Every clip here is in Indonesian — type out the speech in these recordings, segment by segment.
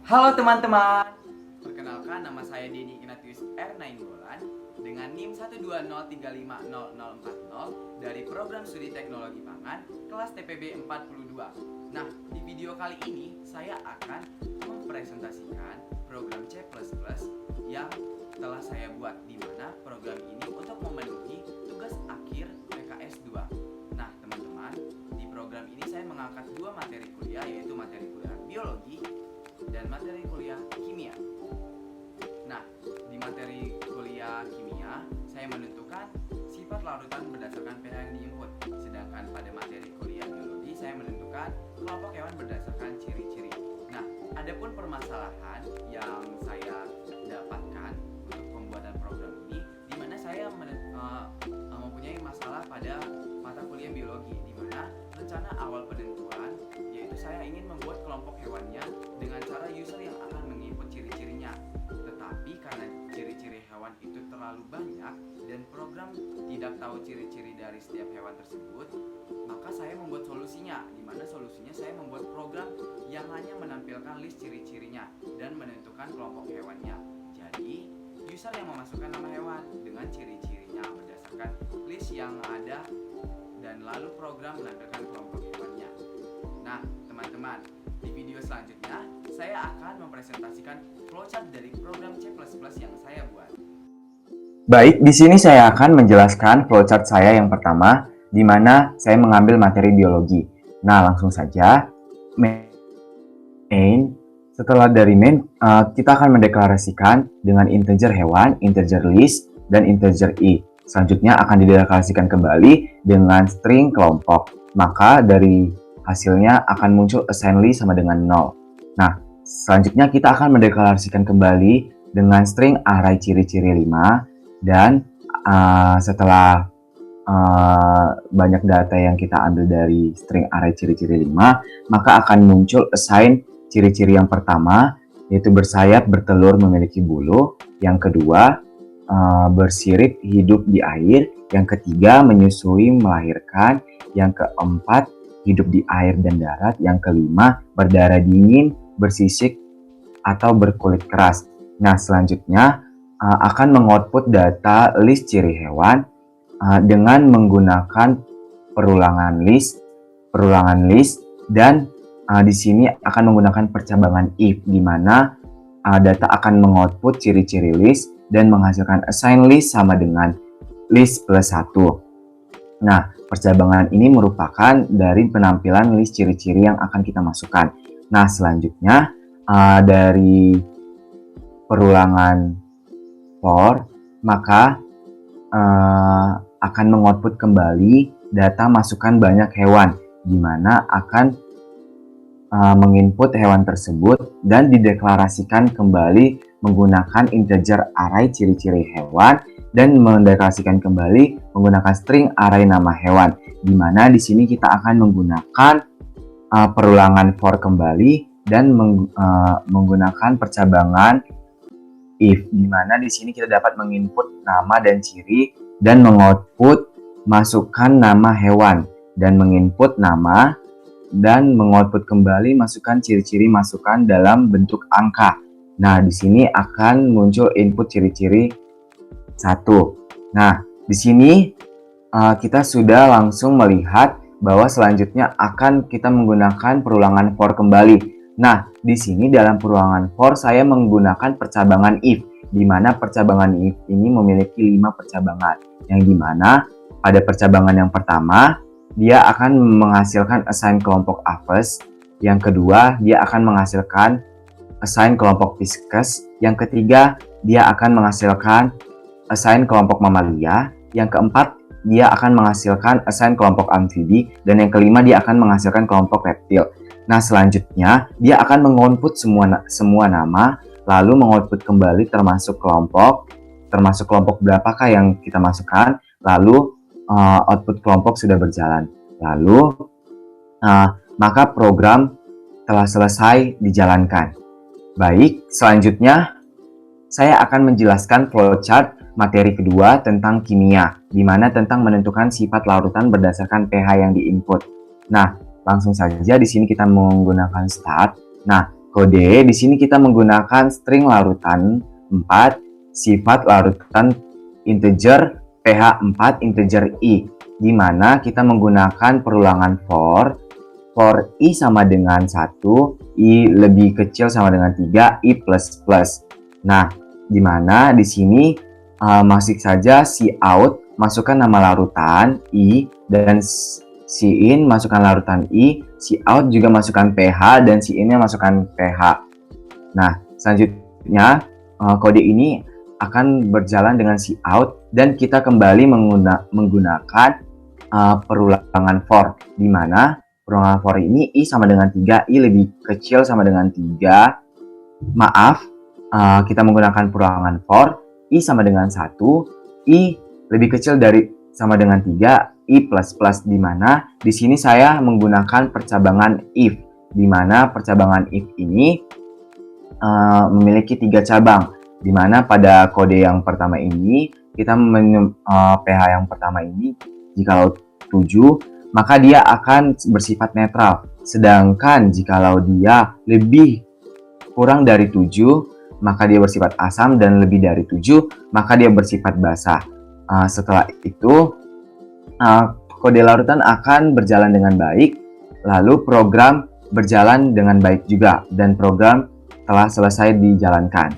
Halo teman-teman, perkenalkan nama saya Denny Ignatius R. Nainggolan dengan NIM 120350040 dari Program Studi Teknologi Pangan kelas TPB 42. Nah, di video kali ini saya akan mempresentasikan program C++ yang telah saya buat, di mana program ini untuk memenuhi tugas akhir PKS 2. Nah, teman-teman, di program ini saya mengangkat dua materi kuliah, yaitu materi kuliah biologi dan materi kuliah kimia. Nah, di materi kuliah kimia, saya menentukan sifat larutan berdasarkan pH yang diinput. Sedangkan pada materi kuliah biologi, saya menentukan kelompok hewan berdasarkan ciri-ciri. Nah, adapun permasalahan yang saya dapatkan untuk pembuatan program ini, di mana saya mempunyai masalah pada mata kuliah biologi, di mana rencana awal penentuan yaitu saya ingin membuat kelompok hewannya dengan cara user yang akan menginput ciri-cirinya. Tetapi karena ciri-ciri hewan itu terlalu banyak dan program tidak tahu ciri-ciri dari setiap hewan tersebut, maka saya membuat solusinya, di mana solusinya saya membuat program yang hanya menampilkan list ciri-cirinya dan menentukan kelompok hewannya. Jadi, user yang memasukkan nama hewan dengan ciri-cirinya berdasarkan list yang ada, dan lalu program menampilkan kelompok hewannya. Nah, teman-teman, di video selanjutnya saya akan mempresentasikan flowchart dari program C++ yang saya buat. Baik, di sini saya akan menjelaskan flowchart saya yang pertama, di mana saya mengambil materi biologi. Nah, langsung saja. Main. Setelah dari main, kita akan mendeklarasikan dengan integer hewan, integer list, dan integer i. Selanjutnya akan dideklarasikan kembali dengan string kelompok. Maka dari hasilnya akan muncul assign list sama dengan 0. Nah, selanjutnya kita akan mendeklarasikan kembali dengan string array ciri-ciri 5. Dan setelah banyak data yang kita ambil dari string array ciri-ciri 5, maka akan muncul assign ciri-ciri yang pertama, yaitu bersayap, bertelur, memiliki bulu. Yang kedua, bersirip, hidup di air. Yang ketiga, menyusui, melahirkan. Yang keempat, hidup di air dan darat. Yang kelima, berdarah dingin, bersisik, atau berkulit keras. Nah, selanjutnya akan mengoutput data list ciri hewan dengan menggunakan perulangan list, dan di sini akan menggunakan percabangan if, di mana data akan mengoutput ciri-ciri list dan menghasilkan assign list sama dengan list plus 1. Nah, percabangan ini merupakan dari penampilan list ciri-ciri yang akan kita masukkan. Nah, selanjutnya dari perulangan for, maka akan mengoutput kembali data masukan banyak hewan, di mana akan menginput hewan tersebut dan dideklarasikan kembali menggunakan integer array ciri-ciri hewan dan mendeklarasikan kembali menggunakan string array nama hewan, di mana di sini kita akan menggunakan perulangan for kembali dan menggunakan percabangan if, di mana di sini kita dapat menginput nama dan ciri dan mengoutput masukkan nama hewan dan menginput nama dan mengoutput kembali masukkan ciri-ciri masukan dalam bentuk angka. Nah, di sini akan muncul input ciri-ciri 1. Nah, di sini kita sudah langsung melihat bahwa selanjutnya akan kita menggunakan perulangan for kembali. Nah, di sini dalam perulangan for saya menggunakan percabangan if, di mana percabangan if ini memiliki 5 percabangan, yang di mana pada percabangan yang pertama dia akan menghasilkan assign kelompok Aves. Yang kedua, dia akan menghasilkan assign kelompok Pisces. Yang ketiga, dia akan menghasilkan assign kelompok Mamalia. Yang keempat, dia akan menghasilkan assign kelompok amfibi. Dan yang kelima, dia akan menghasilkan kelompok reptil. Nah, selanjutnya, dia akan mengoutput semua nama, lalu mengoutput kembali termasuk kelompok berapakah yang kita masukkan, lalu output kelompok sudah berjalan. Lalu, maka program telah selesai dijalankan. Baik, selanjutnya saya akan menjelaskan flowchart materi kedua tentang kimia, di mana tentang menentukan sifat larutan berdasarkan pH yang diinput. Nah, langsung saja di sini kita menggunakan start. Nah, kode di sini kita menggunakan string larutan 4, sifat larutan integer pH 4 integer i, di mana kita menggunakan perulangan for i sama dengan 1, i lebih kecil sama dengan 3, i plus plus. Nah, di mana di sini masih saja cout masukkan nama larutan i dan cin masukkan larutan i, cout juga masukkan pH dan cin-nya masukkan pH. Nah, selanjutnya kode ini akan berjalan dengan cout dan kita kembali menggunakan perulangan for, di mana perulangan for ini i sama dengan 3, i lebih kecil sama dengan 3. Maaf, kita menggunakan perulangan for i sama dengan 1, i lebih kecil dari sama dengan 3, i plus plus, di mana di sini saya menggunakan percabangan if, di mana percabangan if ini memiliki 3 cabang, di mana pada kode yang pertama ini kita pH yang pertama ini jikalau 7 maka dia akan bersifat netral, sedangkan jikalau dia lebih kurang dari 7 maka dia bersifat asam, dan lebih dari 7 maka dia bersifat basa. Setelah itu kode larutan akan berjalan dengan baik, lalu program berjalan dengan baik juga, dan program telah selesai dijalankan.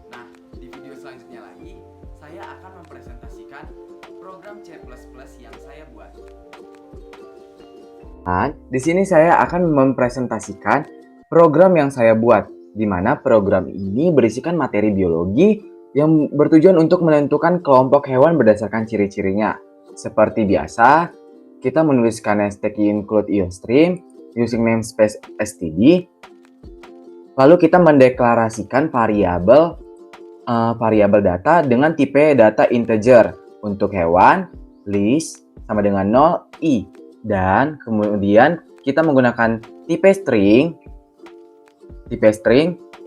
Nah, di video selanjutnya lagi, saya akan mempresentasikan program C++ yang saya buat. Dan di sini saya akan mempresentasikan program yang saya buat, di mana program ini berisikan materi biologi yang bertujuan untuk menentukan kelompok hewan berdasarkan ciri-cirinya. Seperti biasa, kita menuliskan hashtag include iostream using namespace std, lalu kita mendeklarasikan variabel data dengan tipe data integer untuk hewan, list sama dengan 0, i, dan kemudian kita menggunakan tipe string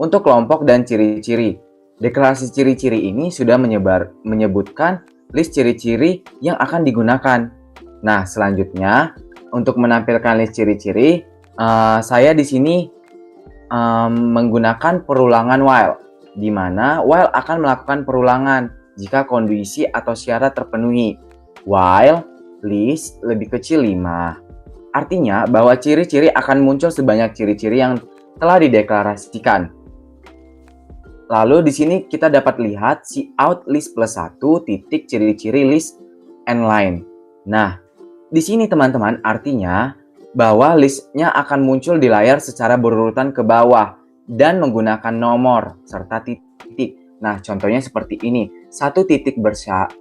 untuk kelompok dan ciri-ciri. Deklarasi ciri-ciri ini sudah menyebutkan list ciri-ciri yang akan digunakan. Nah, selanjutnya untuk menampilkan list ciri-ciri, saya di sini menggunakan perulangan while, di mana while akan melakukan perulangan jika kondisi atau syarat terpenuhi. While list lebih kecil 5. Artinya bahwa ciri-ciri akan muncul sebanyak ciri-ciri yang telah dideklarasikan. Lalu di sini kita dapat lihat cout list plus 1 titik ciri-ciri list and line. Nah, di sini teman-teman artinya bahwa listnya akan muncul di layar secara berurutan ke bawah dan menggunakan nomor serta titik. Nah, contohnya seperti ini. 1 titik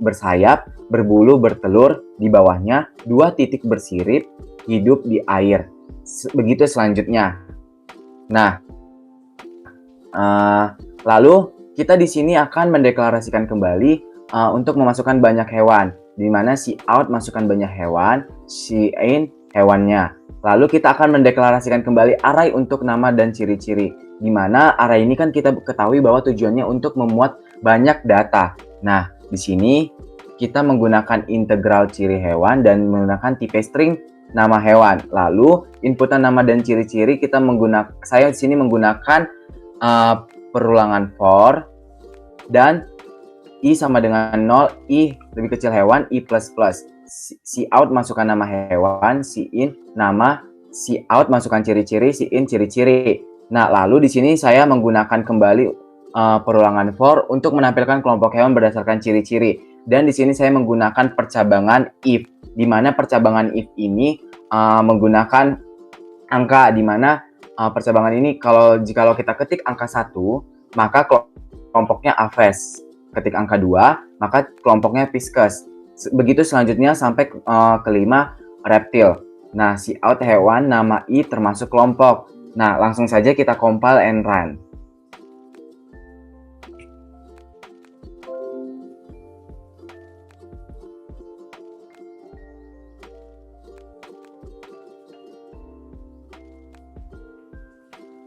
bersayap, berbulu, bertelur, di bawahnya 2 titik bersirip, hidup di air. Begitu selanjutnya. Nah, lalu kita di sini akan mendeklarasikan kembali untuk memasukkan banyak hewan, di mana cout masukkan banyak hewan, cin hewannya. Lalu kita akan mendeklarasikan kembali array untuk nama dan ciri-ciri, di mana array ini kan kita ketahui bahwa tujuannya untuk memuat banyak data. Nah, di sini kita menggunakan integral ciri hewan dan menggunakan tipe string nama hewan. Lalu inputan nama dan ciri-ciri saya di sini menggunakan perulangan for dan i sama dengan 0, i lebih kecil hewan, i plus plus. Cout masukkan nama hewan, cin nama, cout masukkan ciri-ciri, cin ciri-ciri. Nah, lalu di sini saya menggunakan kembali perulangan for untuk menampilkan kelompok hewan berdasarkan ciri-ciri. Dan di sini saya menggunakan percabangan if, di mana percabangan if ini menggunakan angka, di mana percabangan ini jikalau kita ketik angka 1, maka kelompoknya Aves. Ketik angka 2, maka kelompoknya Pisces. Begitu selanjutnya sampai kelima reptil. Nah, cout hewan nama i termasuk kelompok. Nah, langsung saja kita compile and run.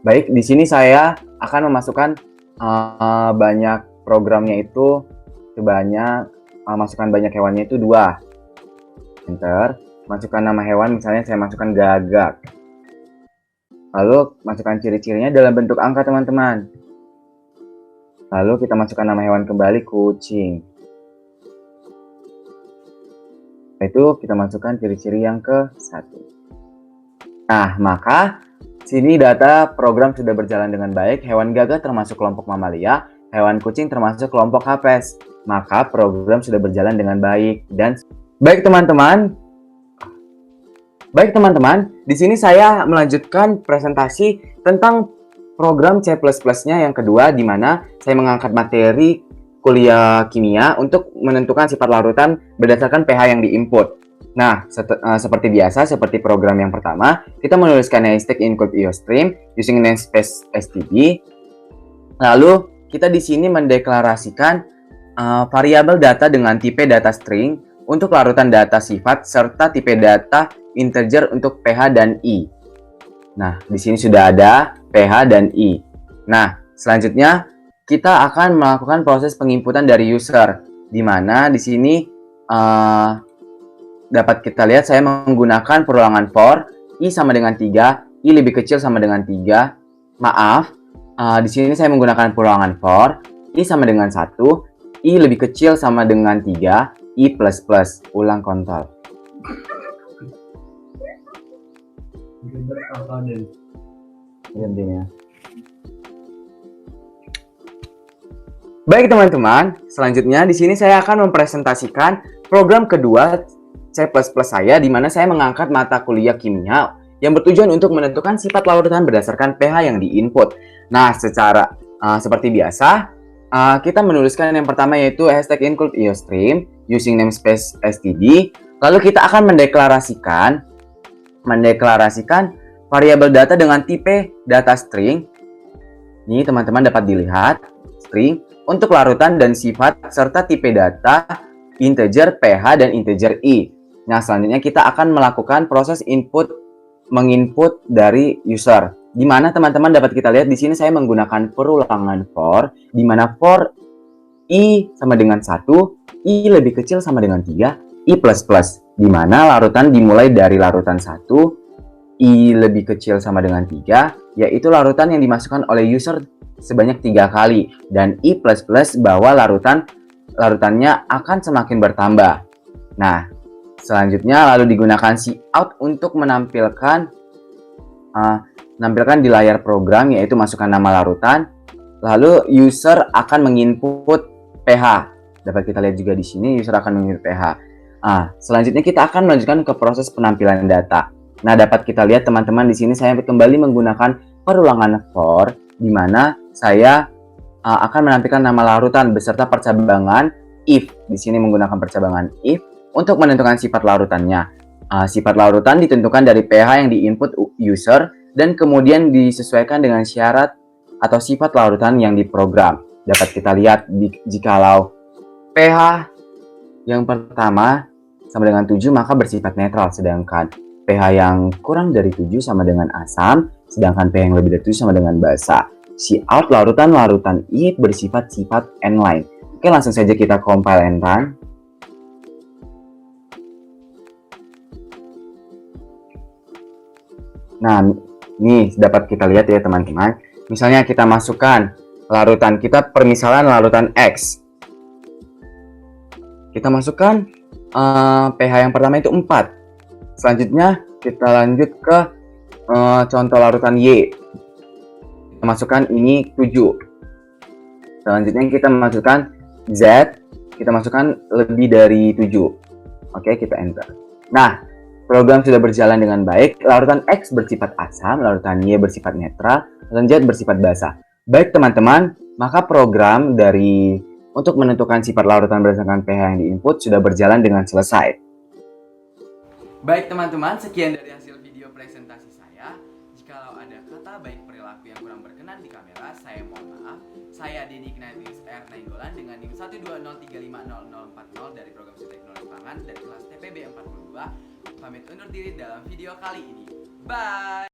Baik, di sini saya akan memasukkan banyak programnya itu sebanyak masukkan banyak hewannya itu 2. Enter, masukkan nama hewan, misalnya saya masukkan gagak. Lalu masukkan ciri-cirinya dalam bentuk angka teman-teman. Lalu kita masukkan nama hewan kembali, kucing. Setelah itu kita masukkan ciri-ciri yang ke-1. Nah, maka sini data program sudah berjalan dengan baik. Hewan gagak termasuk kelompok mamalia, hewan kucing termasuk kelompok Apes. Maka program sudah berjalan dengan baik. Dan baik teman-teman, di sini saya melanjutkan presentasi tentang program C++-nya yang kedua, di mana saya mengangkat materi kuliah kimia untuk menentukan sifat larutan berdasarkan pH yang diinput. Nah, seperti biasa, seperti program yang pertama, kita menuliskan hashtag include IOStream using namespace std. Lalu, kita di sini mendeklarasikan variabel data dengan tipe data string untuk larutan data sifat serta tipe data integer untuk pH dan I. Nah, di sini sudah ada pH dan I. Nah, selanjutnya kita akan melakukan proses penginputan dari user, di mana di sini dapat kita lihat saya menggunakan perulangan for I sama dengan 3, I lebih kecil sama dengan 3. Maaf, di sini saya menggunakan perulangan for I sama dengan 1, I lebih kecil sama dengan 3, I plus plus. Ulang kontol. Intinya. Baik teman-teman, selanjutnya di sini saya akan mempresentasikan program kedua C++ saya, di mana saya mengangkat mata kuliah kimia yang bertujuan untuk menentukan sifat larutan berdasarkan pH yang diinput. Nah, seperti biasa, kita menuliskan yang pertama yaitu hashtag include IOStream using namespace std. Lalu kita akan mendeklarasikan variabel data dengan tipe data string. Ini teman-teman dapat dilihat, string untuk larutan dan sifat serta tipe data integer pH dan integer I. Nah, selanjutnya kita akan melakukan proses menginput dari user. Di mana teman-teman dapat kita lihat di sini saya menggunakan perulangan for, di mana for I sama dengan 1, I lebih kecil sama dengan 3, I plus plus. Di mana larutan dimulai dari larutan 1, I lebih kecil sama dengan 3, yaitu larutan yang dimasukkan oleh user sebanyak 3 kali, dan I++ bahwa larutannya akan semakin bertambah. Nah, selanjutnya lalu digunakan cout untuk menampilkan di layar program, yaitu masukkan nama larutan, lalu user akan menginput pH. Dapat kita lihat juga di sini user akan menginput pH. Selanjutnya kita akan melanjutkan ke proses penampilan data. Nah, dapat kita lihat teman-teman di sini saya kembali menggunakan perulangan for, di mana saya akan menampilkan nama larutan beserta percabangan if. Di sini menggunakan percabangan if untuk menentukan sifat larutannya. Sifat larutan ditentukan dari pH yang diinput user dan kemudian disesuaikan dengan syarat atau sifat larutan yang diprogram. Dapat kita lihat jikalau pH yang pertama sama dengan 7 maka bersifat netral, sedangkan pH yang kurang dari 7 sama dengan asam, sedangkan pH yang lebih dari 7 sama dengan basa. Cout larutan I bersifat sifat n-line. Oke, langsung saja kita compile and run. Nah, ini dapat kita lihat ya teman-teman. Misalnya kita masukkan larutan kita, permisalan larutan X. Kita masukkan pH yang pertama itu 4. Selanjutnya kita lanjut ke contoh larutan Y. Kita masukkan ini 7. Selanjutnya kita masukkan Z. Kita masukkan lebih dari 7. Oke, kita enter. Nah, program sudah berjalan dengan baik. Larutan X bersifat asam, larutan Y bersifat netral, dan Z bersifat basa. Baik teman-teman, maka program untuk menentukan sifat larutan berdasarkan pH yang diinput sudah berjalan dengan selesai. Baik teman-teman, sekian dari hasil video presentasi saya. Jikalau ada kata baik perilaku yang kurang berkenan di kamera, saya mohon maaf. Saya Denny Ignatius R. Nainggolan dengan NIM 120350040 dari program Studi Teknologi Pangan dari kelas TPB 42. Pamit undur diri dalam video kali ini. Bye!